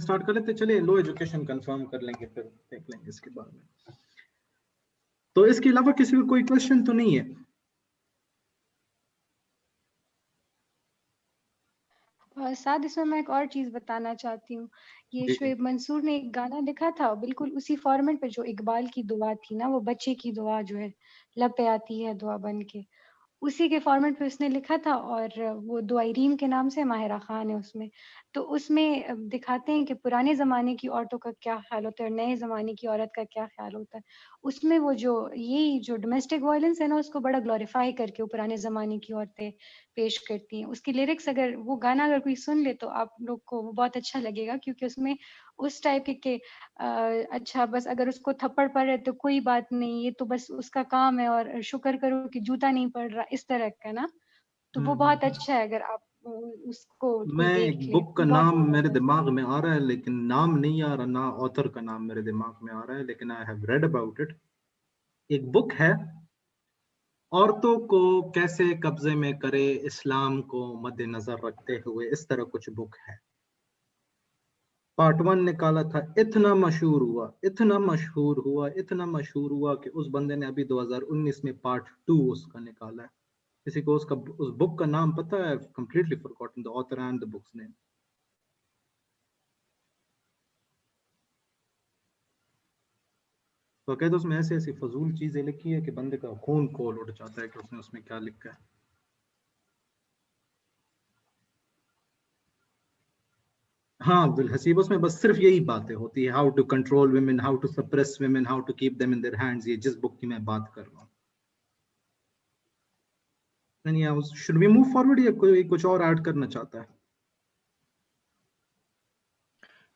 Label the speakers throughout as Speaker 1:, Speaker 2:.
Speaker 1: Start कर लेते, चलिए लो एजुकेशन कंफर्म कर लेंगे, फिर देख लेंगे इसके बारे में। तो इसके अलावा किसी को कोई क्वेश्चन तो नहीं है?
Speaker 2: साथ इसमें मैं एक और चीज बताना चाहती हूँ। ये
Speaker 1: जी जी।
Speaker 2: शोएब मंसूर ने एक गाना लिखा था बिल्कुल उसी फॉर्मेट पे जो इकबाल की दुआ थी ना, वो बच्चे की दुआ जो है लब पे आती है दुआ बन के, उसी के फॉर्मेट पे उसने लिखा था। और वो दुआई रीम के नाम से माहिरा खान है उसमें। तो उसमें दिखाते हैं कि पुराने ज़माने की औरतों का क्या ख्याल होता है और नए ज़माने की औरत का क्या ख्याल होता है। उसमें वो जो डोमेस्टिक वायलेंस है ना, उसको बड़ा ग्लोरीफाई करके वो पुराने ज़माने की औरतें पेश करती हैं। उसकी लिरिक्स अगर वो गाना अगर कोई सुन ले तो आप लोग को वो बहुत अच्छा लगेगा, क्योंकि उसमें उस टाइप के अच्छा बस अगर उसको थप्पड़ पड़ रहे तो कोई बात नहीं, ये तो बस उसका काम है और शुक्र करो कि जूता नहीं पड़ रहा, इस तरह का ना। तो वो बहुत अच्छा है, अगर आप उसको कोई
Speaker 1: मैं
Speaker 2: देख
Speaker 1: एक
Speaker 2: ले
Speaker 1: बुक का
Speaker 2: बहुत
Speaker 1: नाम मेरे
Speaker 2: जबरदस्त है।
Speaker 1: दिमाग में आ रहा है, लेकिन नाम नहीं आ रहा, ना ऑथर का नाम मेरे दिमाग में आ रहा है, लेकिन I have read about it. एक बुक है, औरतों को कैसे कब्जे में करे इस्लाम को मद्देनजर रखते हुए, इस तरह कुछ बुक है। पार्ट 1 निकाला था, इतना मशहूर हुआ, इतना मशहूर हुआ, इतना मशहूर हुआ कि उस बंदे ने अभी 2019 में पार्ट 2 उसका निकाला है। किसी को उसका उस बुक का नाम पता है? Completely forgotten the author and the books name. तो कहते उसमें ऐसी ऐसी फजूल चीजें लिखी है कि बंदे का खून कोल उठ जाता है कि उसने उसमें क्या लिखा है। हाँ अब्दुल हसीब, उसमें बस सिर्फ यही बातें होती है, how to control women, how to suppress women, how to keep them in their hands। ये जिस बुक की मैं बात कर रहा हूँ। शुड वी मूव फॉरवर्ड या कोई कुछ और ऐड करना चाहता है?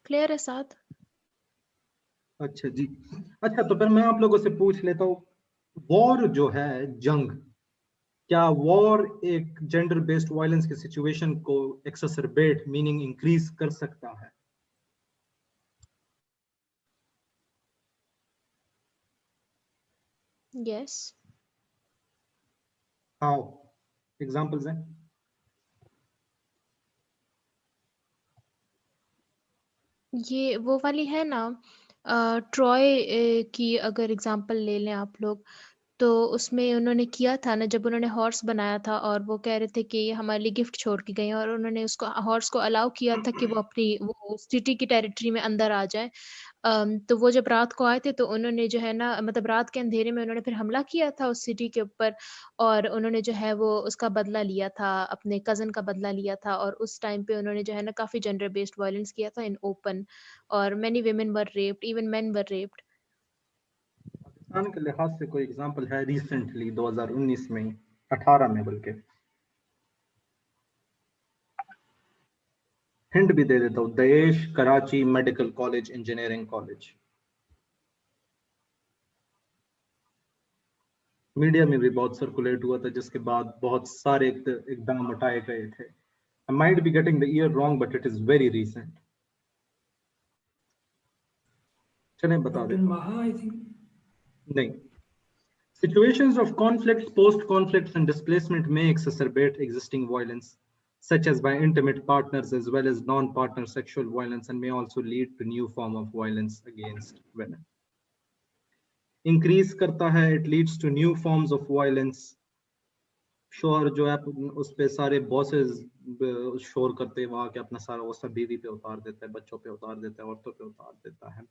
Speaker 3: क्लियर है साथ?
Speaker 1: अच्छा जी। अच्छा तो फिर मैं आप लोगों से पूछ लेता हूँ, वॉर जो है, जंग, क्या वॉर एक जेंडर बेस्ड वायलेंस की सिचुएशन को एक्सरबेट मीनिंग इंक्रीज कर सकता है?
Speaker 3: यस।
Speaker 1: हाउ? एग्जांपल्स हैं?
Speaker 3: ये वो वाली है ना, ट्रॉय की अगर एग्जांपल ले लें आप लोग, तो उसमें उन्होंने किया था ना, जब उन्होंने हॉर्स बनाया था और वो कह रहे थे कि ये हमारे लिए गिफ्ट छोड़ के गए हैं, और उन्होंने उसको हॉर्स को अलाउ किया था कि वो सिटी की टेरिटरी में अंदर आ जाए। तो वो जब रात को आए थे तो उन्होंने जो है ना, मतलब रात के अंधेरे में उन्होंने फिर हमला किया था उस सिटी के ऊपर, और उन्होंने जो है वो उसका बदला लिया था, अपने कज़न का बदला लिया था। और उस टाइम पे उन्होंने जो है ना काफ़ी जेंडर बेस्ड वायलेंस किया था इन ओपन, और many women were raped, even main were raped.
Speaker 1: Pakistan के लिहाज से कोई एग्जांपल है रिसेंटली 2019 में, 18 में बल्कि? हिंट भी दे देता हूँ, Dayesh Karachi medical college engineering college. Media में भी बहुत सर्कुलेट हुआ था, जिसके बाद बहुत सारे इकदाम उठाए गए थे। I might be getting the year wrong, but it is very recent. चलें बता देता हूँ। नहीं, situations of conflicts, post-conflicts and displacement may exacerbate existing violence, such as by intimate partners as well as non-partner sexual violence, and may also lead to new form of violence against women. Increase करता है, it leads to new forms of violence. शोर जो है उस पे सारे bosses शोर करते हैं वहां के, अपना सारा वो सब बीवी पे उतार देता है, बच्चों पे उतार देता है, औरतों पे उतार देता है।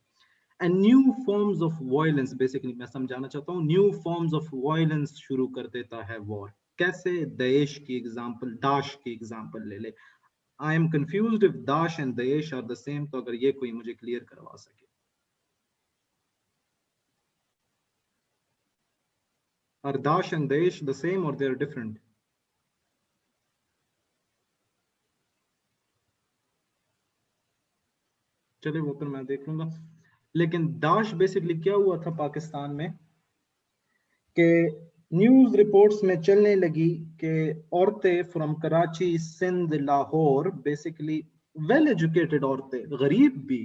Speaker 1: And new forms of violence, basically मैं समझाना चाहता हूँ, न्यू फॉर्म्स ऑफ वायलेंस शुरू कर देता है वॉर। कैसे? दयेश की एग्जांपल, दाश की एग्जांपल ले ले। I am confused if Daash and Daesh are the same, तो अगर ये कोई मुझे क्लियर करवा सके। Are Dash and Daesh the same or they are different? चलिए वो पर मैं देख लूंगा। लेकिन दाश बेसिकली क्या हुआ था पाकिस्तान में कि न्यूज रिपोर्ट्स में चलने लगी कि औरतें from Karachi, Sindh, Lahore, basically well educated औरतें, गरीब भी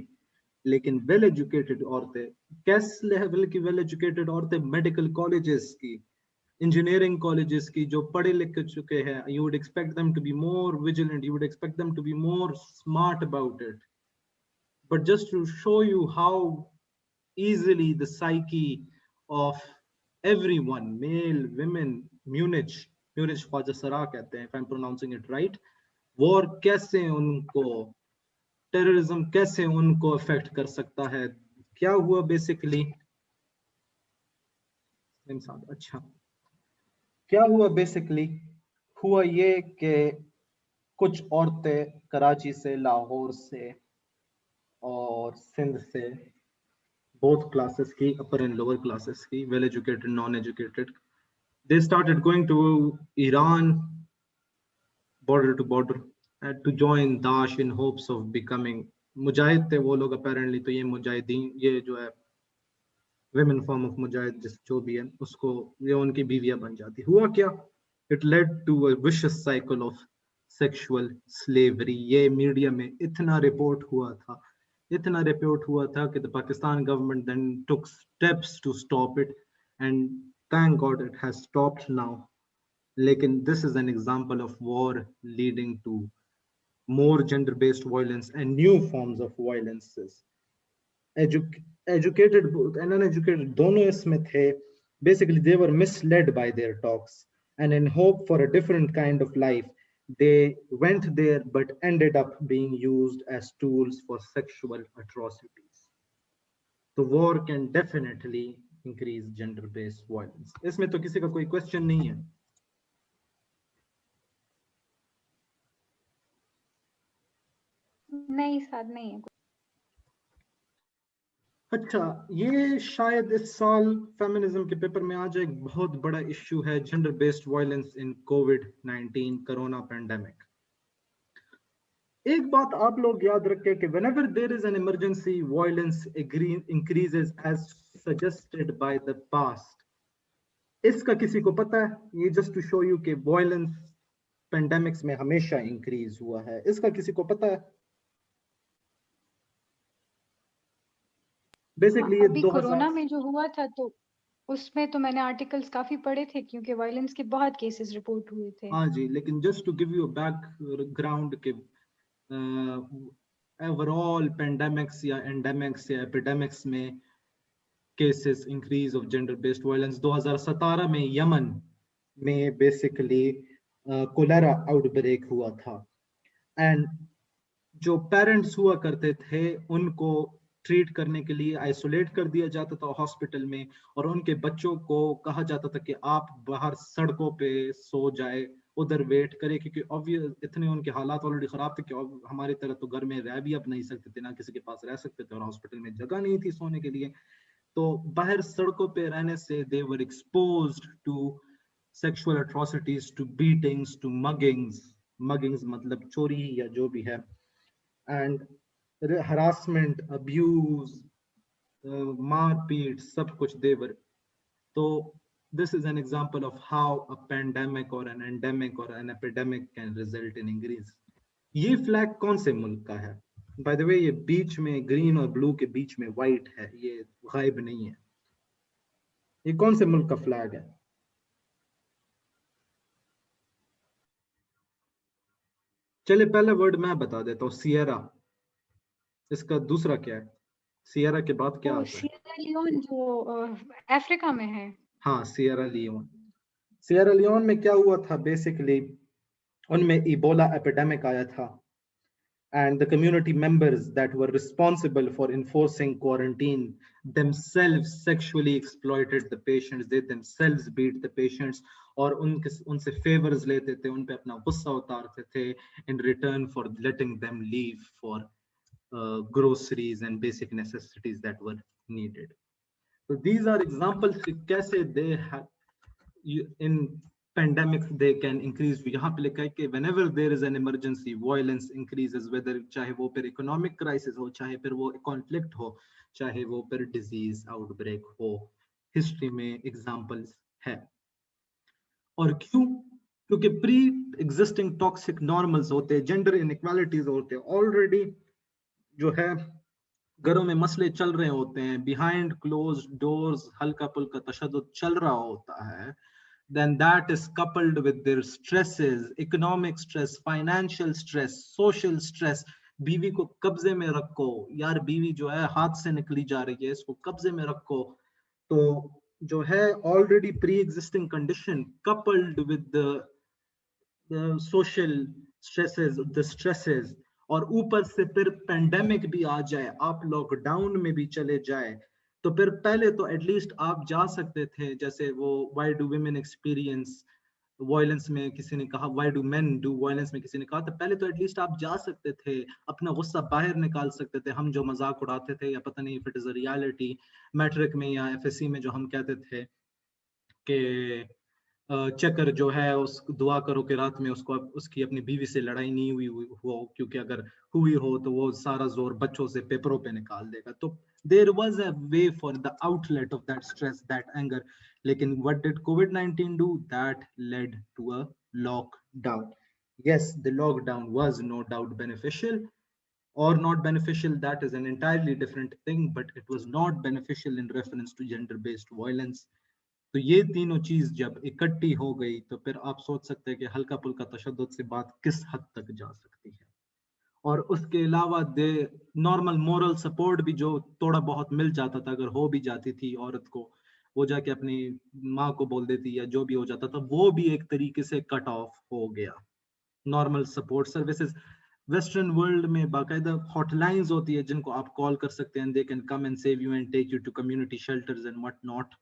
Speaker 1: लेकिन वेल एजुकेटेड औरतें, किस लेवल की वेल एजुकेटेड औरतें? मेडिकल कॉलेजेस की, इंजीनियरिंग कॉलेजेस की, जो पढ़े लिख चुके हैं। You would expect them to be more vigilant, you would expect them to be more smart about it, but just to show you how easily the psyche of everyone, male, women, Munich Khwaja Sara कहते हैं, if I'm pronouncing it right, war कैसे उनको, terrorism कैसे उनको affect कर सकता है. क्या हुआ basically, अच्छा क्या हुआ basically, हुआ ये कि कुछ औरतें कराची से, लाहौर से और सिंध से, both classes की, upper and lower classes की, well educated, non educated, they started going to Iran, border to border, to join Daesh in hopes of becoming मुजाहिद थे वो लोग apparently. तो ये मुजाहिदीन, ये जो है women form of मुजाहिद जिस जो भी है, उसको ये उनकी बीवियां बन जाती. हुआ क्या, it led to a vicious cycle of sexual slavery. ये मीडिया में इतना रिपोर्ट हुआ था कि the Pakistan government then took steps to stop it, and thank God it has stopped now. Lekin this is an example of war leading to more gender-based violence and new forms of violences. Educated and uneducated दोनों इसमें थे. Basically they were misled by their talks, and in hope for a different kind of life they went there but ended up being used as tools for sexual atrocities. So war can definitely increase gender-based violence. इसमें तो किसी का कोई question नहीं है.
Speaker 2: नहीं साथ नहीं है.
Speaker 1: अच्छा, ये शायद इस साल फेमिनिज्म के पेपर में आ जाए. एक बहुत बड़ा इश्यू है gender based violence in covid corona pandemic. एक बात आप लोग याद रखें कि whenever there is an emergency, violence increases as suggested by the past. इसका किसी को पता है? ये just to show you कि violence pandemics में हमेशा increase हुआ है. इसका किसी को पता है? बेसिकली ये
Speaker 2: अभी कोरोना में जो हुआ था तो उसमें तो मैंने आर्टिकल्स काफी पढ़े थे क्योंकि वायलेंस के बहुत केसेस रिपोर्ट हुए थे.
Speaker 1: हाँ जी, लेकिन just to give you background के ओवरऑल पेंडेमिक्स या एंडेमिक्स या एपिडेमिक्स में cases increase of gender based violence 2017 में यमन में बेसिकली कोलेरा आउटब्रेक हुआ था, एंड जो पेरेंट्स हुआ करते थे उनको ट्रीट करने के लिए आइसोलेट कर दिया जाता था हॉस्पिटल में, और उनके बच्चों को कहा जाता था कि आप बाहर सड़कों पे सो जाए, उधर वेट करे, क्योंकि ऑब्वियस इतने उनके हालात ऑलरेडी खराब थे कि हमारी तरह तो घर में रह भी अब नहीं सकते थे, ना किसी के पास रह सकते थे, और हॉस्पिटल में जगह नहीं थी सोने के लिए. तो बाहर सड़कों पे रहने से they were exposed to sexual atrocities, to beatings, to muggings मतलब चोरी या जो भी है, एंड harassment, abuse, मारपीट, सब कुछ देवर. तो this is an example of how a pandemic or an endemic or an epidemic can result in increase. ये फ्लैग कौन से मुल्क का है? बाय द वे ये बीच में ग्रीन और ब्लू के बीच में व्हाइट है, ये गायब नहीं है. ये कौन से मुल्क का फ्लैग है? चले पहले वर्ड मैं बता देता हूँ, सियरा. इसका दूसरा क्या है? सियरा के बाद क्या आता है?
Speaker 2: सियरा लियोन जो अफ्रीका में है.
Speaker 1: हाँ, सियरा लियोन. सियरा लियोन में क्या हुआ था? बेसिकली उनमें इबोला एपिडेमिक आया था, and the community members that were responsible for enforcing quarantine themselves sexually exploited the patients. They themselves beat the patients और उनसे favors लेते थे, उन पे अपना गुस्सा उतारते थे in return for letting them leave for groceries and basic necessities that were needed. So these are examples कैसे they have in pandemics they can increase. यहाँ पे लिखा है कि whenever there is an emergency, violence increases, whether चाहे वो फिर economic crisis हो, चाहे फिर वो conflict हो, चाहे वो फिर disease outbreak हो. हिस्ट्री में examples है. और क्यों? क्योंकि प्री एग्जिस्टिंग टॉक्सिक नॉर्मल्स होते हैं, जेंडर इनइक्वालिटीज होते हैं, ऑलरेडी जो है घरों में मसले चल रहे होते हैं, बिहाइंड क्लोज्ड डोर्स हल्का पुल्का तशद्दुद चल रहा होता है, then that is coupled with their stresses, economic stress, financial stress, social stress, बीवी को कब्जे में रखो, यार बीवी जो है हाथ से निकली जा रही है, इसको कब्जे में रखो। तो जो है already pre existing condition coupled with the social stresses, the stresses, और ऊपर से फिर पेंडेमिक भी आ जाए, आप लॉकडाउन में भी चले जाए, तो फिर पहले तो एटलीस्ट आप जा सकते थे, जैसे वो why do women experience violence में किसी ने कहा, why do main do violence में किसी ने कहा, तो पहले तो एटलीस्ट आप जा सकते थे, अपना गुस्सा बाहर निकाल सकते थे। हम जो मजाक उड़ाते थे, या पता नहीं if it is a reality, matric में या एफएससी में जो हम कहते थे कि चक्कर जो है उस दुआ करो कि रात में उसको उसकी अपनी बीवी से लड़ाई नहीं हुई हो, क्योंकि अगर हुई हो तो वो सारा जोर बच्चों से पेपरों पे निकाल देगा। तो there was a way for the outlet of that stress, that anger. लेकिन व्हाट डिड कोविड-19 do? That led to a lockdown. Yes, the lockdown was no doubt beneficial or not beneficial, that is an entirely different thing, but it was not beneficial in reference to gender-based violence. तो ये तीनों चीज जब इकट्ठी हो गई तो फिर आप सोच सकते हैं कि हल्का पुल्का तशद्दुद से बात किस हद तक जा सकती है। और उसके अलावा दे नॉर्मल मोरल सपोर्ट भी जो थोड़ा बहुत मिल जाता था, अगर हो भी जाती थी औरत को, वो जाके अपनी माँ को बोल देती या जो भी हो जाता था, वो भी एक तरीके से कट ऑफ हो गया। Normal support services western world में बाकायदा हॉटलाइंस होती है जिनको आप कॉल कर सकते हैं, they can come and save you and take you to community shelters and what not,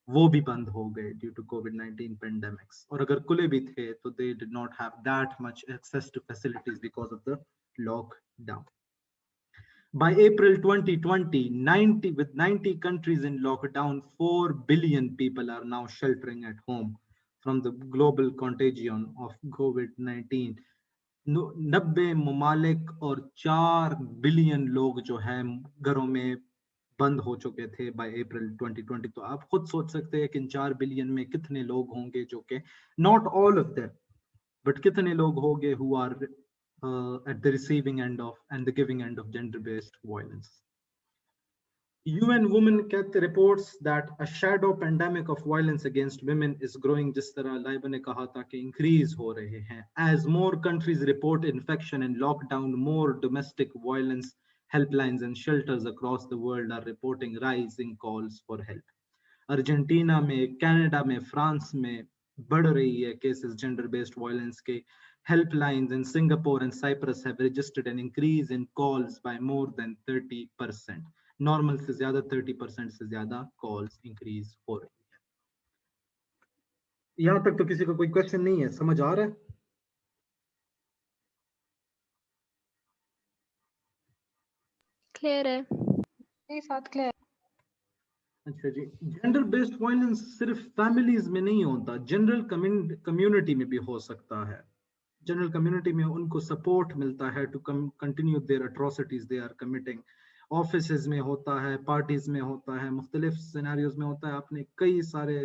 Speaker 1: वो भी बंद हो गए ड्यू टू कोविड-19 पेंडेमिक्स। और अगर खुले भी थे तो they did not have that much access to facilities because of the lockdown. By April 2020, 90 countries in lockdown, 4 billion people are now sheltering at home from the global contagion of COVID-19. 90 ममालिक और 4 billion लोग जो हैं घरों में बंद हो चुके थे बाय अप्रैल 2020। तो आप खुद सोच सकते हैं कि इन 4 बिलियन में कितने लोग होंगे जो कि not all of them, but कितने लोग होंगे who are at the receiving end of and the giving end of gender-based violence. UN Women reports that a shadow pandemic of violence against women is growing, जिस तरह लाइबा ने कहा था कि increase हो रहे हैं। As more countries report infection and lockdown, more domestic violence helplines and shelters across the world are reporting rising calls for help. Argentina में, कनाडा में, फ्रांस में बढ़ रही है केसेस जेंडर बेस्ड वायलेंस के। Helplines in Singapore and Cyprus have registered an increase in calls by more than 30%. Normal से ज्यादा 30% से ज्यादा कॉल्स इंक्रीज हो रही है। यहां तक तो किसी का कोई क्वेश्चन नहीं है, समझ आ रहा है?
Speaker 3: क्लियर है?
Speaker 2: ये साथ क्लियर।
Speaker 1: अच्छा जी, जेंडर बेस्ड वायलेंस सिर्फ फैमिलीज में नहीं होता, जनरल कम्युनिटी में भी हो सकता है। जनरल कम्युनिटी में उनको सपोर्ट मिलता है to continue their atrocities they are committing. Offices में होता है, पार्टीज में होता है, मुख्तलिफ सिनेरियोज में होता है। आपने कई सारे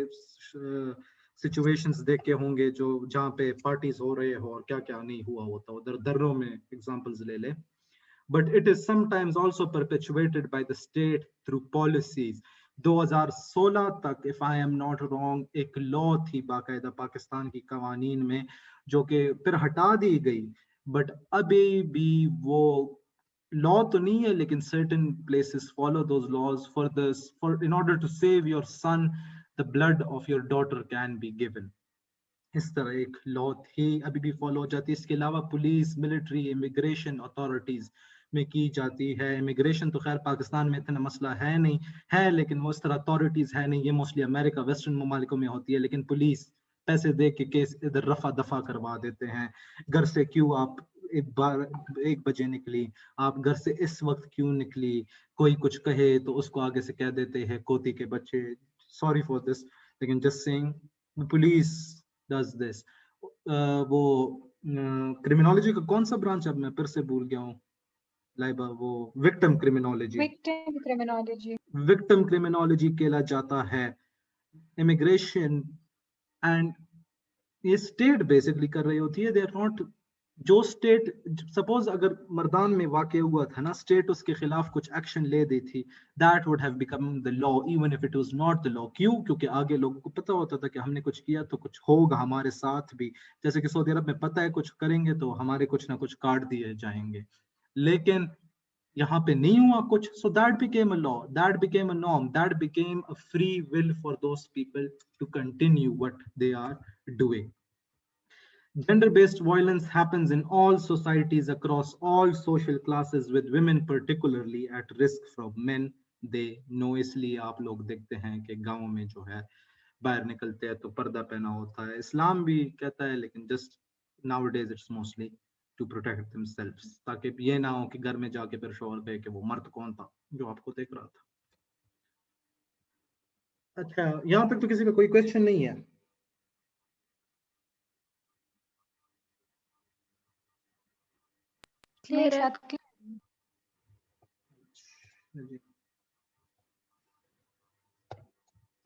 Speaker 1: सिचुएशंस देखे होंगे जो जहाँ पे पार्टीज हो रहे हो और क्या क्या नहीं हुआ होता, उधर दर्रों में एग्जांपल्स ले ले। But it is sometimes also perpetuated by the state through policies. 2016 तक, if I am not wrong, एक लॉ थी बाकायदा पाकिस्तान की कवानीन में जो कि फिर हटा दी गई, बट अभी भी वो लॉ तो नहीं है, लेकिन certain places follow those laws for in order to save your son, the blood of your daughter can be given. इस तरह एक लॉ थी, अभी भी फॉलो हो जाती है। इसके अलावा पुलिस, मिलिट्री, इमिग्रेशन अथॉरिटीज में की जाती है। इमिग्रेशन तो खैर पाकिस्तान में इतना मसला है नहीं है, लेकिन वो इस तरह अथॉरिटीज है नहीं, ये मोस्टली अमेरिका, वेस्टर्न ममालिकों में होती है। लेकिन पुलिस पैसे दे के केस इधर रफा दफा करवा देते हैं। घर से क्यों आप 1 बजे निकली, आप घर से इस वक्त क्यों निकली, कोई कुछ कहे तो उसको आगे से कह देते हैं कोती के बच्चे, सॉरी फॉर दिस, लेकिन just saying police does this. वो क्रिमिनोलॉजी का कौन सा ब्रांच, अब मैं फिर से भूल गया हूँ लाइबा, वो विक्टिम क्रिमिनोलॉजी केला जाता है। इमिग्रेशन एंड ये स्टेट बेसिकली कर रही होती है, दे आर नॉट, जो स्टेट सपोज अगर मर्दान में वाकई हुआ था ना, स्टेट उसके खिलाफ कुछ एक्शन ले दी थी, that would have become the law even if it was not the law. क्यों? क्योंकि आगे लोगों को पता होता था कि हमने कुछ किया तो कुछ होगा हमारे साथ भी। जैसे कि सऊदी अरब में पता है कुछ करेंगे तो हमारे कुछ ना कुछ काट दिए जाएंगे। लेकिन यहाँ पे नहीं हुआ कुछ, so that became a law, that became a norm, that became a free will for those people to continue what they are doing. Gender-based violence happens in all societies across all social classes, with women particularly at risk from men they know. इसलिए आप लोग देखते हैं कि गाँव में जो है बाहर निकलते हैं तो पर्दा पहना होता है, इस्लाम भी कहता है, लेकिन just nowadays it's mostly to protect themselves, ताकि ये ना हो कि घर में जाके फिर शोहर कहे कि वो मर्द कौन था जो आपको देख रहा था। अच्छा, यहाँ तक तो किसी का कोई क्वेश्चन नहीं है?
Speaker 3: क्लियर है।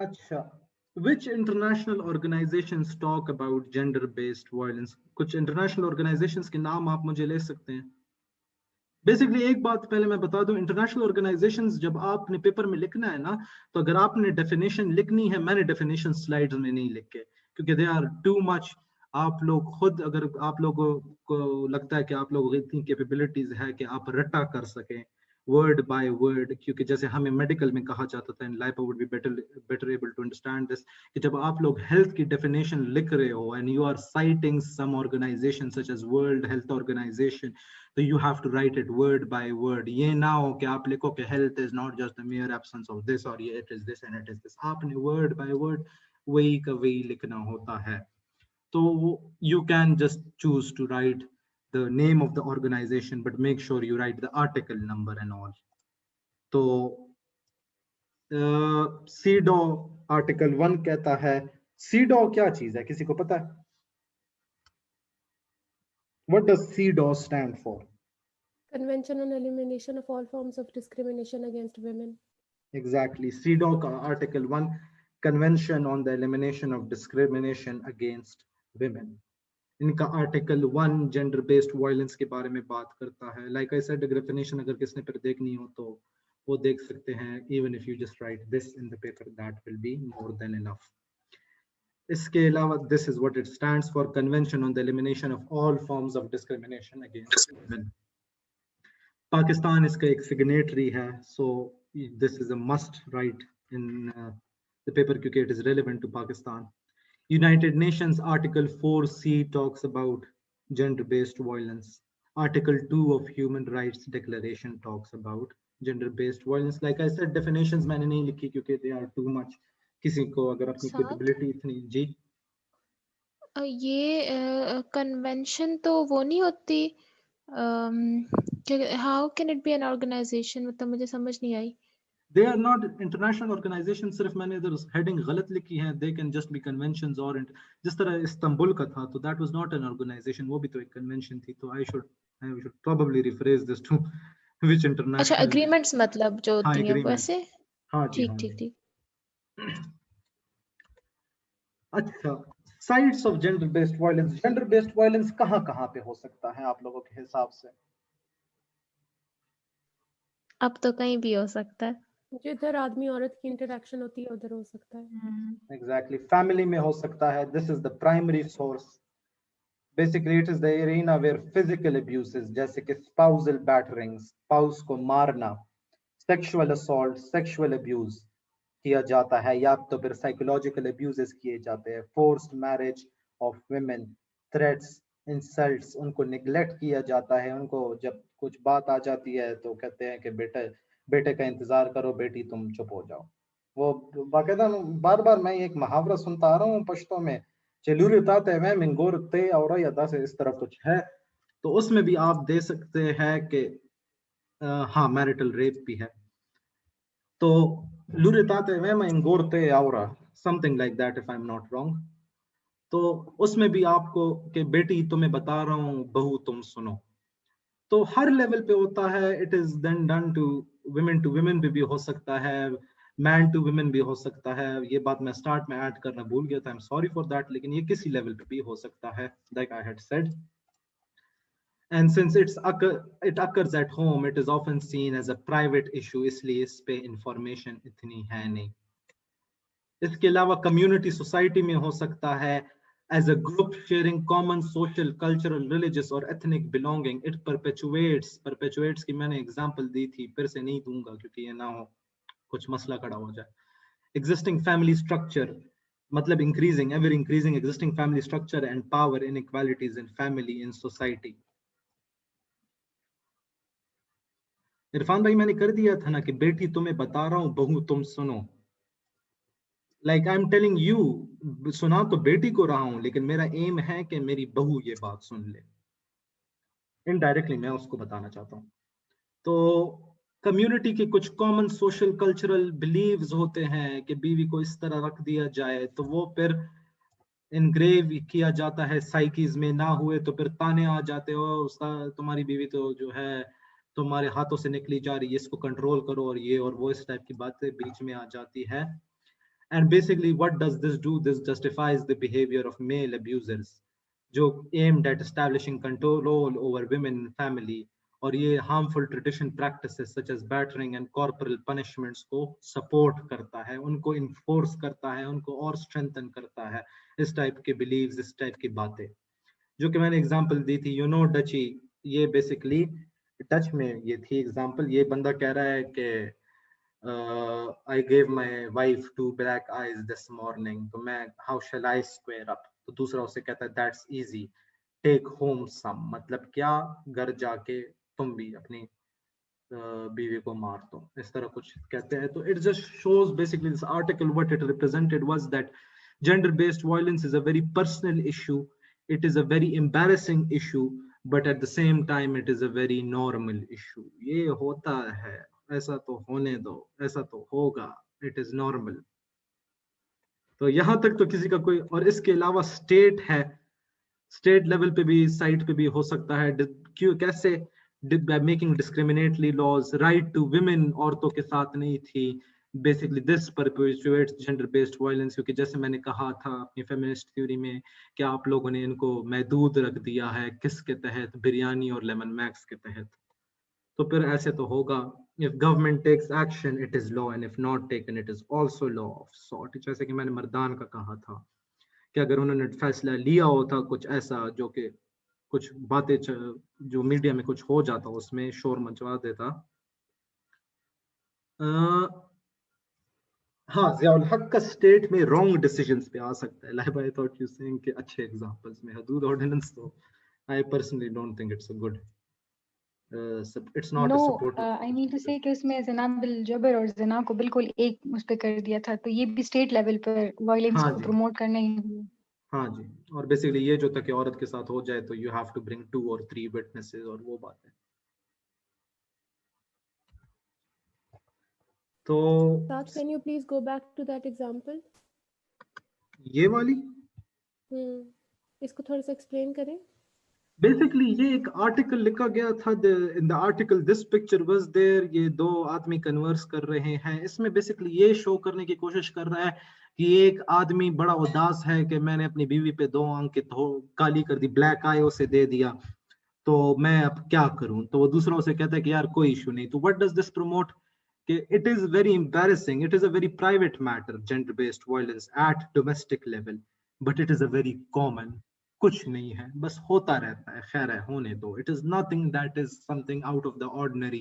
Speaker 1: अच्छा, which international organizations talk about gender-based violence? कुछ international organizations के नाम आप मुझे ले सकते हैं? बेसिकली एक बात पहले मैं बता दूं, इंटरनेशनल ऑर्गेनाइजेशंस जब आपने पेपर में लिखना है ना, तो अगर आपने डेफिनेशन लिखनी है, मैंने डेफिनेशन स्लाइड्स में नहीं लिखे क्योंकि दे आर टू मच। आप लोग खुद, अगर आप लोगों को लगता है कि आप लोगों की इतनी कैपेबिलिटीज है कि आप रटा कर सकें वर्ड बाय वर्ड, क्योंकि जैसे हमें मेडिकल में कहा जाता था, in life would be better able to understand this, कि जब आप लोग हेल्थ की डेफिनेशन लिख रहे हो and you are citing some organization such as World Health Organization, so you have to write it word by word. ये ना हो कि आप लिखो कि health is not just the mere absence of this, और ये it is this and it is this. आपने word by word वही का वही लिखना होता है। तो you can just choose to write the name of the organization, but make sure you write the article number and all. तो CEDAW article 1 कहता है, CEDAW क्या चीज है, किसी को पता है? What does CEDAW stand for?
Speaker 4: Convention on Elimination of All Forms of Discrimination Against Women.
Speaker 1: Exactly. CEDAW का Article 1, Convention on the Elimination of Discrimination Against Women. इनका Article 1 जेंडर बेस्ड वायलेंस के बारे में बात करता है। Like I said, डेफिनेशन अगर किसने पर देखनी हो तो वो देख सकते हैं। Even if you just write this in the paper, that will be more than enough. इसके अलावा this is what it stands for, Convention on the Elimination of All Forms of Discrimination Against Women. Pakistan इसका एक signatory है, so this is a must write in the paper क्योंकि it is relevant to Pakistan. United Nations Article 4C talks about gender-based violence. Article 2 of Human Rights Declaration talks about gender-based violence. Like I said, definitions मैंने नहीं लिखी क्योंकि they are too much. किसी को अगर अपनी capability इतनी, जी
Speaker 3: ये कन्वेंशन तो वो नहीं होती, how can it be an organization, मतलब मुझे समझ नहीं आई।
Speaker 1: They are not international organizations, सिर्फ मैंने इधर हेडिंग गलत लिखी है। They can just be conventions, और जिस तरह इस्तांबुल का था तो that was not an organization, वो भी तो एक convention थी। तो I should probably rephrase this to which international।
Speaker 3: अच्छा, agreements मतलब जो होती हैं वैसे।
Speaker 1: हाँ जी,
Speaker 3: ठीक ठीक ठीक।
Speaker 1: अच्छा, sites of gender based violence. Gender based violence कहाँ कहाँ पे हो सकता है आप लोगों के हिसाब से?
Speaker 3: अब तो कहीं भी हो सकता है,
Speaker 4: जिधर आदमी औरत की इंटरेक्शन होती है उधर हो सकता है।
Speaker 1: एग्जैक्टली, फैमिली में हो सकता है। This is the primary source. Basically it is the arena where physical abuses जैसे कि स्पाउसल बैटरिंग, स्पाउस को मारना, सेक्सुअल असॉल्ट, सेक्सुअल अब्यूज किया जाता है, या तो फिर साइकोलॉजिकल अब्यूजेस किए जाते हैं, forced marriage of women, threats, insults, उनको निगलेक्ट किया जाता है। उनको जब कुछ बात आ जाती है तो कहते हैं कि बेटे का इंतजार करो, बेटी तुम चुप हो जाओ। वो बाकायदा बार बार मैं एक मुहावरा सुनता आ रहा हूँ पश्तो में, चलूरी ताते मैं मिंगोर ते और यदा से इस तरह कुछ है। तो उसमें भी आप दे सकते हैं कि हाँ, मैरिटल रेप भी है। तो लुरिताते में इंगोरते आउरा, something like that if I am not wrong. तो उसमें भी आपको कि बेटी तुम्हें बता रहा हूँ, बहू तुम सुनो। तो हर लेवल पे होता है। It is then done to women भी हो सकता है, मैन टू वुमेन भी हो सकता है। ये बात मैं स्टार्ट में ऐड करना भूल गया था, I am sorry for that, लेकिन ये किसी लेवल पे भी हो सकता है, like I had said. And since it occurs at home, it is often seen as a private issue, इसलिए इस पे इंफॉर्मेशन इतनी है नहीं। इसके अलावा कम्युनिटी सोसाइटी में हो सकता है, as a group sharing common social, cultural, religious or ethnic belonging, it perpetuates की मैंने example दी थी, फिर से नहीं दूंगा क्योंकि ये ना हो कुछ मसला खड़ा हो जाए. Existing family structure, मतलब ever increasing existing family structure and power inequalities in family, in society. Irfan भाई मैंने कर दिया था ना कि बेटी तुम्हें बता रहा हूं, बहू तुम सुनो. Like I'm telling you, सुना तो बेटी को रहा हूं, लेकिन मेरा एम है कि मेरी बहू ये बात सुन ले. इनडायरेक्टली मैं उसको बताना चाहता हूं. तो कम्युनिटी के कुछ कॉमन सोशल कल्चरल बिलीव्स होते हैं कि बीवी को इस तरह रख दिया जाए, तो वो फिर इनग्रेव किया जाता है साइकीज में. ना हुए तो फिर ताने आ जाते हो, उसका तुम्हारी बीवी तो जो है तुम्हारे हाथों से निकली जा रही है, इसको कंट्रोल करो, और ये और वो, इस टाइप की बातें बीच में आ जाती है. And basically what does this do? This justifies the behavior of male abusers जो aimed at establishing control over women in family, और ये harmful tradition practices such as battering and corporal punishments को support करता है, उनको enforce करता है, उनको और strengthen करता है. इस टाइप के beliefs, इस टाइप की बातें जो कि मैंने example दी थी, डची, ये basically डच में ये थी example. ये बंदा कह रहा है कि I gave my wife 2 black eyes this morning. तो मैं how shall I square up? तो दूसरा उसे कहता है that's easy, take home some. मतलब क्या, घर जाके तुम भी अपनी बीवी को मार दो, इस तरह कुछ कहते हैं. तो it just shows basically this article what it represented was that gender-based violence is a very personal issue. It is a very embarrassing issue, but at the same time it is a very normal issue. ये होता है, ऐसा तो होने दो, ऐसा तो होगा, इट इज नॉर्मल. तो यहां तक तो किसी का कोई, और इसके अलावा स्टेट है, स्टेट लेवल पे भी, साइट पे भी हो सकता है. क्यों, कैसे, making discriminatory laws, right to women औरतों के साथ नहीं थी. Basically this perpetuates gender based violence, क्योंकि जैसे मैंने कहा था अपनी फेमिनिस्ट थ्योरी में कि आप लोगों ने इनको महदूद रख दिया है, किसके तहत, बिरयानी और लेमन मैक्स के तहत. तो फिर ऐसे तो होगा. If government takes action, it is law, and if not taken, it is also law of sort. जैसे कि मैंने मर्दान का कहा था कि अगर उन्होंने फैसला लिया होता कुछ ऐसा जो कि कुछ बातें जो मीडिया में कुछ हो जाता, उसमें शोर मचवा देता. हाँ, ज़ियाउल हक का स्टेट में रॉन्ग डिसीजंस पे आ सकता है. Like I thought you saying कि अच्छे एग्जांपल्स में हदूद ऑर्डिनेंस, तो I personally don't think it's a good, it's not a supportive.
Speaker 2: I need to say कि उसमें जना बिल जबर और जना को बिल्कुल एक उस पे कर दिया था, तो ये भी स्टेट लेवल पर वायलेंस
Speaker 1: हाँ
Speaker 2: को
Speaker 1: जी,
Speaker 2: प्रमोट करना ही हुआ.
Speaker 1: हाँ जी. और बेसिकली ये जो था कि औरत के साथ हो जाए तो you have to bring 2 or 3 witnesses, और वो बात है. तो
Speaker 4: Raj, can you please go back to that example?
Speaker 1: ये वाली
Speaker 4: इसको थोड़ा सा एक्सप्लेन करें.
Speaker 1: बेसिकली ये एक आर्टिकल लिखा गया था. In the article this picture was there. ये दो आदमी कन्वर्स कर रहे हैं. इसमें बेसिकली ये शो करने की कोशिश कर रहा है कि एक आदमी बड़ा उदास है कि मैंने अपनी बीवी पे 2 आंखें काली कर दी, ब्लैक आई उसे दे दिया, तो मैं अब क्या करूं. तो वो दूसरों से कहता है कि यार कोई इशू नहीं. तो what does this promote? It is very embarrassing, it is a very private matter, gender based violence at domestic level, but it is a very common. कुछ नहीं है, बस होता रहता है, खैर है, होने दो. It is nothing that is something out of the ordinary.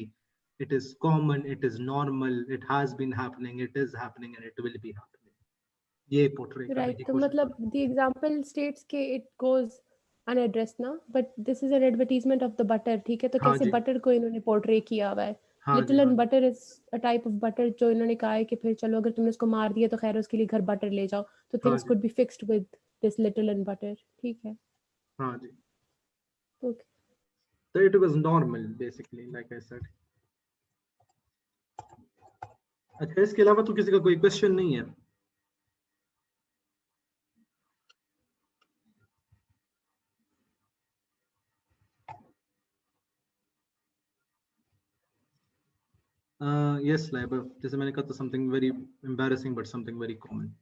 Speaker 1: It is common, it is normal, it has been happening, it is happening and it will be happening. ये पोर्ट्रे करने
Speaker 4: राइट,
Speaker 1: की
Speaker 4: तो
Speaker 1: कोशिश
Speaker 4: मतलब द एग्जांपल स्टेट्स के it goes unaddressed ना, but this is an advertisement of the butter. ठीक है, तो
Speaker 1: हाँ
Speaker 4: कैसे
Speaker 1: जी,
Speaker 4: बटर को इन्होंने पोर्ट्रे किया हुआ है.
Speaker 1: हाँ जी,
Speaker 4: लिटिल
Speaker 1: हाँ
Speaker 4: एंड
Speaker 1: जी,
Speaker 4: butter is a type of butter जो इन्होंने कहा है कि फिर चलो अगर तुमने उसको मार दिया तो खैर उसके लिए घर बटर ले जाओ, तो
Speaker 1: हाँ
Speaker 4: थिंग्स
Speaker 1: जी,
Speaker 4: could be fixed with this little and butter. ठीक है,
Speaker 1: हाँ जी.
Speaker 4: Okay.
Speaker 1: So it was normal basically, like I said. अच्छा, इसके अलावा तो किसी का कोई क्वेश्चन नहीं है? यस लाइबर, जैसे मैंने कहा था, something very embarrassing but something very common.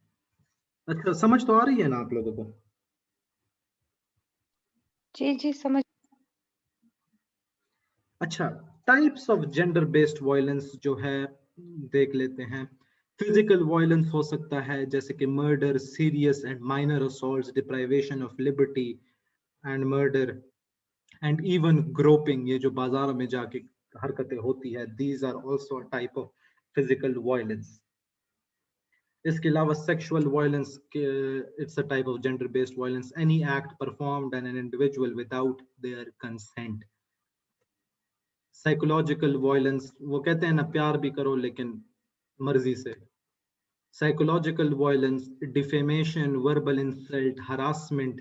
Speaker 1: अच्छा, समझ तो आ रही है ना आप लोगों को?
Speaker 2: जी समझ.
Speaker 1: अच्छा, types of gender based violence जो है देख लेते हैं. फिजिकल वायलेंस हो सकता है जैसे कि murder, serious and minor assaults, deprivation of liberty and murder and even groping, ये जो बाजार में जाके हरकतें होती है, these are also a type of physical violence. इसके अलावा sexual violence, it's a type of gender based violence, any act performed an an individual without their consent. Psychological violence, वो कहते हैं ना प्यार भी करो लेकिन मर्जी से। Psychological violence, defamation, verbal insult, harassment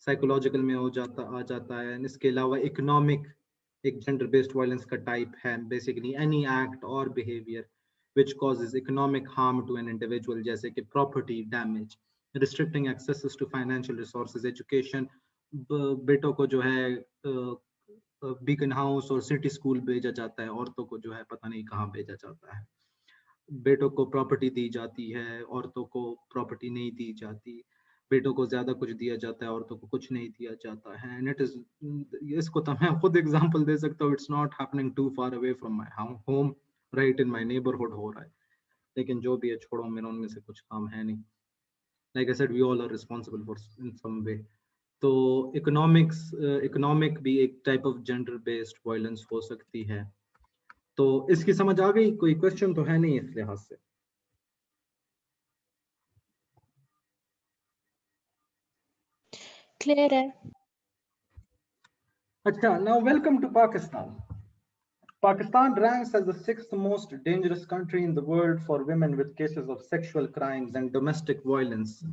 Speaker 1: psychological में आ जाता है। इसके अलावा इकोनॉमिक एक जेंडर बेस्ड वायलेंस का टाइप है, बेसिकली एनी एक्ट और behaviour which causes economic harm to an individual, जैसे कि property damage, restricting access to financial resources, education, बेटों को जो है बीकन हाउस और सिटी स्कूल भेजा जाता है, औरतों को जो है पता नहीं कहाँ भेजा जाता है। बेटों को प्रॉपर्टी दी जाती है, औरतों को प्रॉपर्टी नहीं दी जाती। बेटों को ज्यादा कुछ दिया जाता है, औरतों को कुछ नहीं दिया जाता है। एंड इट इज, इसको तो मैं खुद एग्जांपल दे सकता हूँ, it's not happening too far away from my home, right in my neighbourhood हो रहा है। लेकिन जो भी है छोड़ो, मेरा उनमें से कुछ काम है नहीं। Like I said, we all are responsible for in some way. तो इकोनॉमिक भी एक type of gender based violence हो सकती है। तो इसकी समझ आ गई? कोई क्वेश्चन तो है नहीं इस लिहाज से?
Speaker 3: क्लियर है।
Speaker 1: Acha, now welcome to Pakistan. Pakistan ranks as the 6th most dangerous country in the world for women with cases of sexual crimes and domestic violence,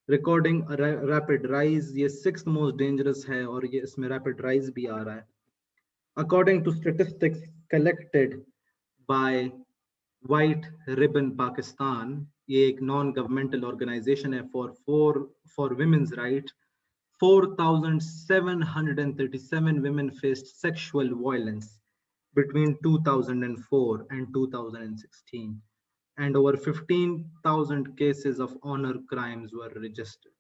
Speaker 1: recording a rapid rise. ये 6th most dangerous है और ये इसमें rapid rise भी आ रहा है. According to statistics collected by White Ribbon Pakistan, ये एक non-governmental organization है for women's rights. 4,737 women faced sexual violence between 2004 and 2016, and over 15,000 cases of honor crimes were registered.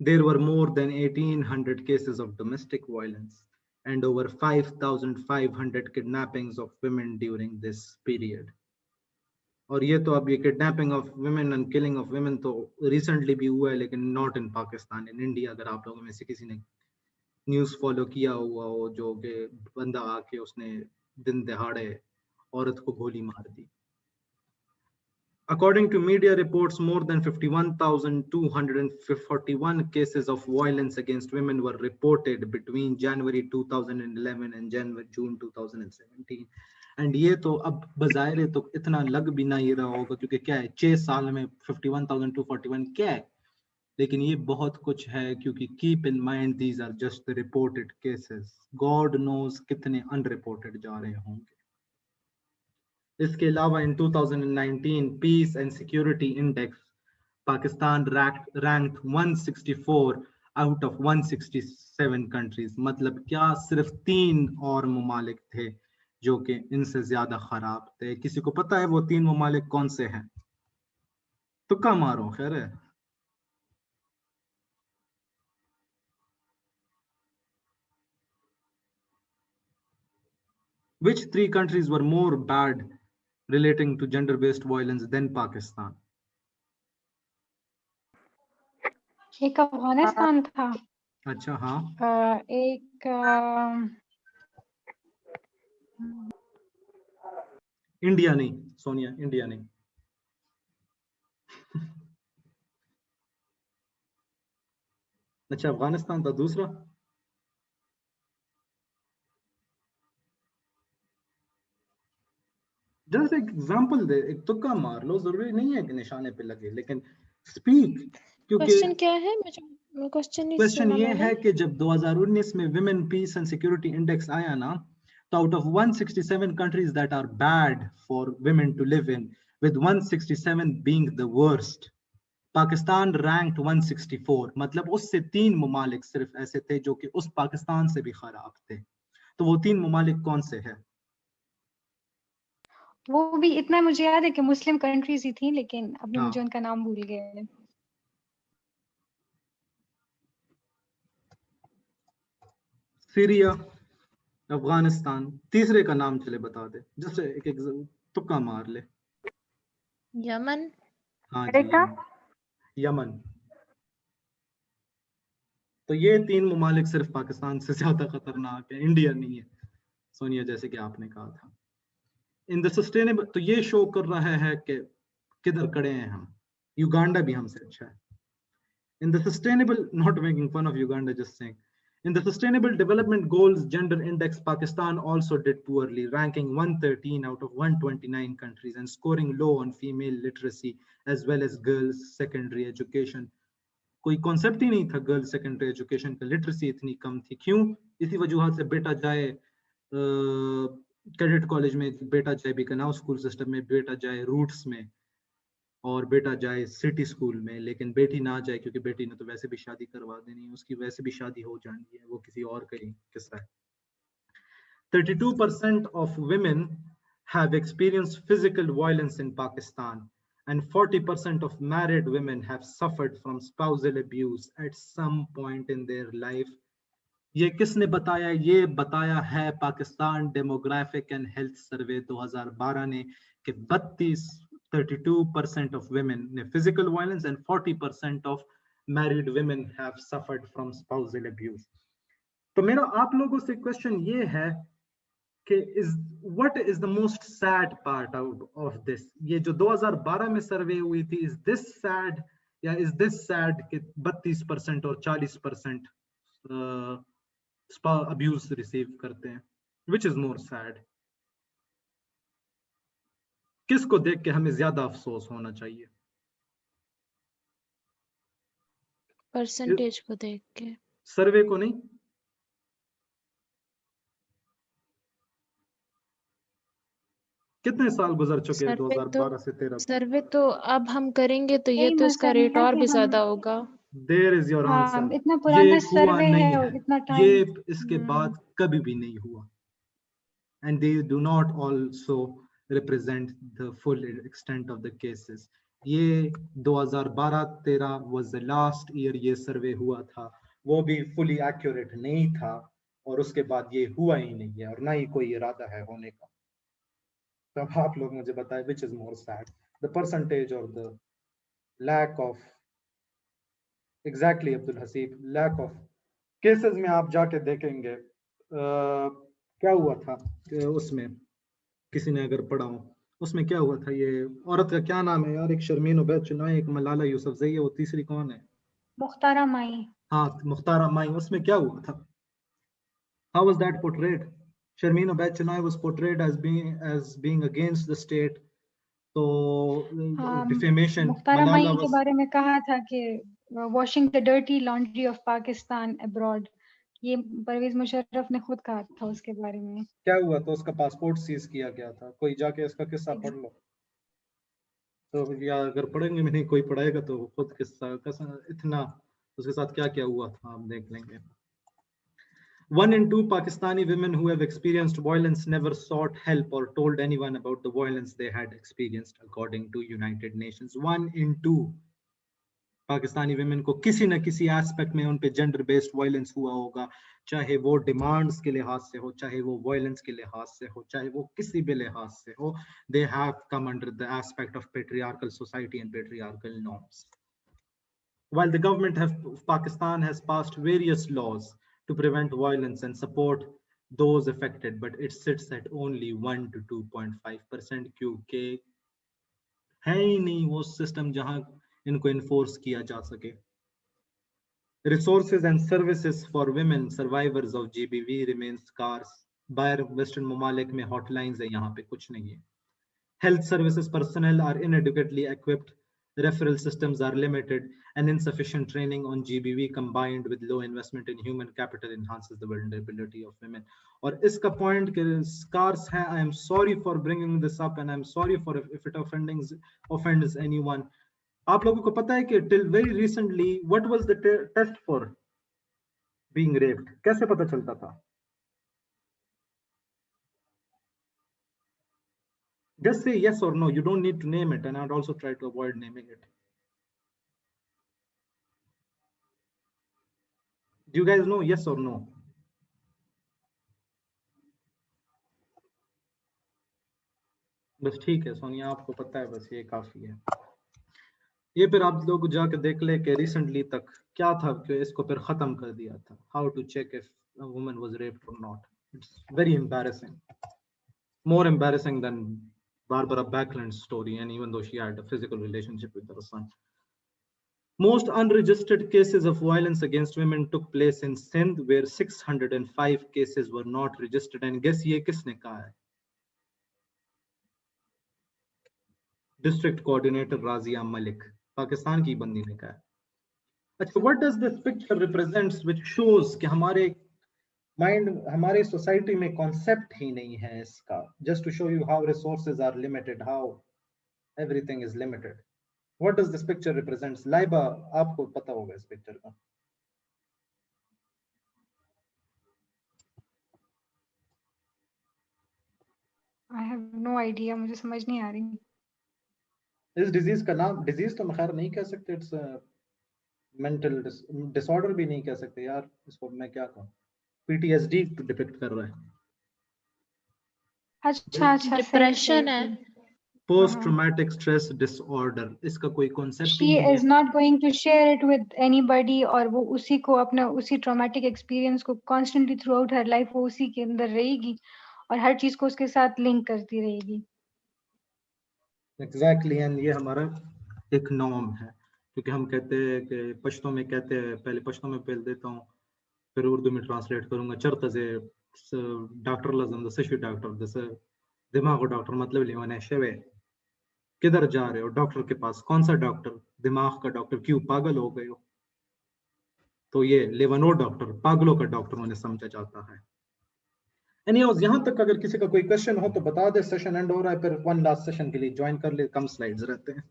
Speaker 1: There were more than 1,800 cases of domestic violence and over 5,500 kidnappings of women during this period. और ये तो अब ये kidnapping of women and killing of women तो recently भी हुआ है, लेकिन not in Pakistan, in India. अगर आप लोगों में से किसी ने न्यूज़ फॉलो किया हुआ हो, जो कि बंदा आके उसने दिन दहाड़े औरत को गोली मार दी। According to media reports, more than 51,241 cases of violence against women were reported between January 2011 and June 2017. And ये तो अब बजाय तो इतना लग भी ना ही रहा होगा, क्योंकि क्या है 6 साल में 51,241 क्या है, लेकिन ये बहुत कुछ है, क्योंकि keep in mind these are just the reported cases, God knows कितने अनरिपोर्टेड जा रहे होंगे। इसके अलावा in 2019 peace and security index, Pakistan ranked 164 out of 167 countries. मतलब क्या सिर्फ 3 और ममालिक थे जो कि इनसे ज्यादा खराब थे। किसी को पता है वो 3 ममालिक कौन से हैं? तुक्का मारो, खैर है। Which 3 countries were more bad relating to gender-based violence than Pakistan?
Speaker 2: एक अफगानिस्तान था।
Speaker 1: अच्छा, हाँ।
Speaker 2: एक
Speaker 1: इंडिया नहीं सोनिया, इंडिया नहीं। अच्छा, अफगानिस्तान था दूसरा। जस्ट एक एग्जांपल दे, एक तुक्का मार लो, जरूरी नहीं है कि निशाने पे लगे, लेकिन स्पीक। क्योंकि
Speaker 3: क्वेश्चन क्या है? मुझे क्वेश्चन नहीं
Speaker 1: क्वेश्चन
Speaker 3: सुना
Speaker 1: ये
Speaker 3: मैंने।
Speaker 1: है कि जब 2019 में women peace and security index आया ना, तो out of 167 countries that are bad for women to live in, with 167 being the worst, Pakistan ranked 164। मतलब उससे 3 ममालिक सिर्फ ऐसे थे जो कि उस पाकिस्तान से भी खराब थे। तो वो 3 ममालिक कौन से हैं?
Speaker 2: वो भी इतना मुझे याद है कि मुस्लिम कंट्रीज ही थी, लेकिन अभी
Speaker 1: हाँ।
Speaker 2: मुझे उनका नाम भूल गए।
Speaker 1: सीरिया, अफगानिस्तान, तीसरे का नाम चले बता दे, जैसे एक तुक्का मार ले।
Speaker 3: यमन।
Speaker 1: हाँ जी,
Speaker 2: अमेरिका।
Speaker 1: यमन। तो ये 3 ममालिक सिर्फ पाकिस्तान से ज्यादा खतरनाक है, इंडिया नहीं है, सोनिया, जैसे कि आपने कहा था। इन द सस्टेनेबल, तो ये शो कर रहा है कि किधर खड़े हैं हम। युगांडा भी हमसे अच्छा है। In the sustainable, not making fun of Uganda, just saying. In the Sustainable Development Goals Gender Index, Pakistan also did poorly, ranking 113 out of 129 countries and scoring low on female literacy as well as girls' secondary education. कोई concept ही नहीं था girls secondary education का, literacy इतनी कम थी। क्यों? इसी वजूहत से बेटा जाए कैडेट कॉलेज में, बेटा जाए बिकनाउ स्कूल सिस्टम में, बेटा जाए रूट्स में, और बेटा जाए सिटी स्कूल में, लेकिन बेटी ना जाए क्योंकि बेटी ने तो वैसे भी शादी करवा देनी है, उसकी वैसे भी शादी हो जानी है, वो किसी और का ही किस्सा है। 32% of women have experienced physical violence in Pakistan, and 40% of married women have suffered from spousal abuse at some point in their life. ये किसने बताया? ये बताया है Pakistan demographic and health survey 2012 ने, कि 32% of women ने physical violence and 40% of married women have suffered from spousal abuse. तो मेरा आप लोगों से क्वेश्चन ये है कि what is the most sad part out of this? ये जो 2012 में सर्वे हुई थी, is this sad या is this sad कि 32% और 40% अब्यूज रिसीव करते हैं? Which is more sad? किसको देख के हमें ज्यादा अफसोस होना चाहिए?
Speaker 3: परसेंटेज को देख के।
Speaker 1: सर्वे को नहीं? कितने साल गुजर चुके हैं 2012 से 13 तक?
Speaker 3: सर्वे तो अब हम करेंगे तो ये
Speaker 2: यही
Speaker 3: तो इसका
Speaker 2: मसला
Speaker 3: रेट
Speaker 2: है
Speaker 3: और
Speaker 2: कि
Speaker 3: भी
Speaker 2: हम,
Speaker 3: ज्यादा होगा।
Speaker 1: देयर इज योर
Speaker 2: हाँ,
Speaker 1: आंसर।
Speaker 2: इतना
Speaker 1: ये
Speaker 2: पुराना
Speaker 1: हुआ
Speaker 2: सर्वे
Speaker 1: नहीं
Speaker 2: है
Speaker 1: है,
Speaker 2: और इतना
Speaker 1: ये
Speaker 2: टाइम।
Speaker 1: इसके बाद कभी भी नहीं हुआ। And they do not also represent the full extent of the cases. ये 2012-13 was the last year ये सर्वे हुआ था, वो भी fully accurate नहीं था, और उसके बाद ये हुआ ही नहीं है और ना ही कोई इरादा है होने का। तो अब आप लोग मुझे बताएं which is more sad, the percentage or the lack of, exactly Abdul Haseeb, lack of cases में आप जाके देखेंगे क्या हुआ था उसमें, किसी ने अगर पढ़ा हो, उसमें क्या हुआ था? ये औरत का क्या नाम है यार? एक शर्मीन उबैद चुनाई, एक मलाला यूसुफजई है, वो तीसरी कौन है?
Speaker 2: मुख्तारा माई।
Speaker 1: हाँ, मुख्तारा माई। उसमें क्या हुआ था? How was that portrayed? Sharmeen Obaid Chinoy was portrayed as being against the state. तो डिफेमेशन,
Speaker 2: मुख्तारा माई
Speaker 1: मलाला
Speaker 2: के
Speaker 1: was,
Speaker 2: बारे में कहा था कि washing the dirty laundry of Pakistan abroad, ये परवेज मुशर्रफ ने खुद कहा था उसके बारे में।
Speaker 1: क्या हुआ? तो उसका पासपोर्ट सीज किया गया था। कोई जाके उसका किस्सा पढ़ लो तो, या अगर पढ़ेंगे भी नहीं, कोई पढ़ाएगा तो खुद किस्सा इतना उसके साथ क्या क्या हुआ था आप देख लेंगे। 1 in 2 Pakistani women who have experienced violence never sought help or told anyone about the violence they had experienced, according to United Nations. 1 in 2 Pakistani women को किसी न किसी एस्पेक्ट में उन पे जेंडर बेस्ड वायलेंस हुआ होगा, चाहे वो डिमांड्स के लिहाज से हो, चाहे वो वायलेंस के लिहाज से हो, चाहे वो किसी भी लिहाज से हो। They have come under the aspect of patriarchal society and patriarchal norms. While the government of Pakistan has passed various laws to prevent violence and support those affected, but it sits at only 1 to 2.5%, क्योंकि है ही नहीं वो system जहां इनको enforce किया जा सके। Resources and services for women survivors of GBV remain scarce. बाहर वेस्टर्न ममालिक में हॉटलाइंस है, यहाँ पे कुछ नहीं है। Health services personnel are inadequately equipped, referral systems are limited, and insufficient training on GBV combined with low investment in human capital enhances the vulnerability of women. और इसका point के scarce है, I am sorry for bringing this up and I am sorry for if it offends anyone. आप लोगों को पता है कि till very recently what was the test for being raped? कैसे पता चलता था? Just say yes or no. You don't need to name it, and I'd also try to avoid naming it. Do you guys know yes or no? बस ठीक है सोनिया, आपको पता है, बस ये काफी है। ये फिर आप लोग जाके देख ले कि रिसेंटली तक क्या था कि इसको फिर खत्म कर दिया था, how to check if a woman was raped और not. It's very embarrassing, more embarrassing than Barbara Backlund's story, and even though she had a physical relationship with her son. Most unregistered cases of violence against women took place in Sindh, where 605 cases were not registered. And guess ये किसने कहा है? District Coordinator Razia Malik, Pakistan की बंदी ने कहा है। अच्छा, what does this picture represents, which shows कि हमारे माइंड, हमारे सोसाइटी में कॉन्सेप्ट ही नहीं है इसका। Just to show you how resources are limited, how everything is limited. What does this picture represents? Laiba, आपको पता होगा इस पिक्चर का।
Speaker 2: आई हैव नो आइडिया, मुझे समझ नहीं आ रही।
Speaker 1: इस डिजीज का नाम, डिजीज तो मैं खैर नहीं कह सकते, इट्स मेंटल डिसऑर्डर भी नहीं कह सकते यार, इसको मैं क्या कहूँ, पीटीएसडी डिपिक्ट कर रहा है।
Speaker 2: अच्छा अच्छा, सही
Speaker 3: डिप्रेशन है।
Speaker 2: सही।
Speaker 1: पोस्ट ट्रॉमेटिक स्ट्रेस डिसऑर्डर, इसका कोई कॉन्सेप्ट ही
Speaker 2: She
Speaker 1: नहीं
Speaker 2: is
Speaker 1: है।
Speaker 2: not going to share it with anybody, और वो उसी को अपना उसी ट्रॉमेटिक एक्सपीरियंस को कॉन्स्टेंटली थ्रू आउट हर लाइफ वो उसी के अंदर रहेगी और हर चीज को उसके साथ लिंक करती रहेगी।
Speaker 1: एग्जैक्टली, एंड ये हमारा एक नॉर्म है, क्योंकि हम कहते हैं कि पश्तो में कहते हैं, पहले पश्तो में पहल देता हूँ फिर उर्दू में ट्रांसलेट करूंगा। चरता से डॉक्टर लजम सशु डॉक्टर जैसे दिमाग डॉक्टर मतलब लेवन शेवे, किधर जा रहे हो डॉक्टर के पास? कौन सा डॉक्टर? दिमाग का डॉक्टर। क्यों, पागल हो गए हो? तो ये लेवनो डॉक्टर, पागलों का डॉक्टर उन्हें समझा जाता है। एनीवेज, यहाँ तक अगर किसी का कोई क्वेश्चन हो तो बता दे, सेशन एंड हो रहा है, फिर वन लास्ट सेशन के लिए ज्वाइन कर ले, कम स्लाइड्स रहते हैं।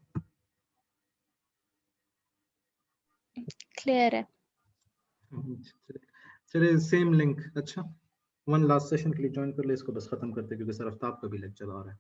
Speaker 3: क्लियर है।
Speaker 1: चलिए सेम लिंक। अच्छा, वन लास्ट सेशन के लिए ज्वाइन कर ले, इसको बस खत्म करते क्योंकि सर आफ्ताब का भी लेक्चर आ रहा है।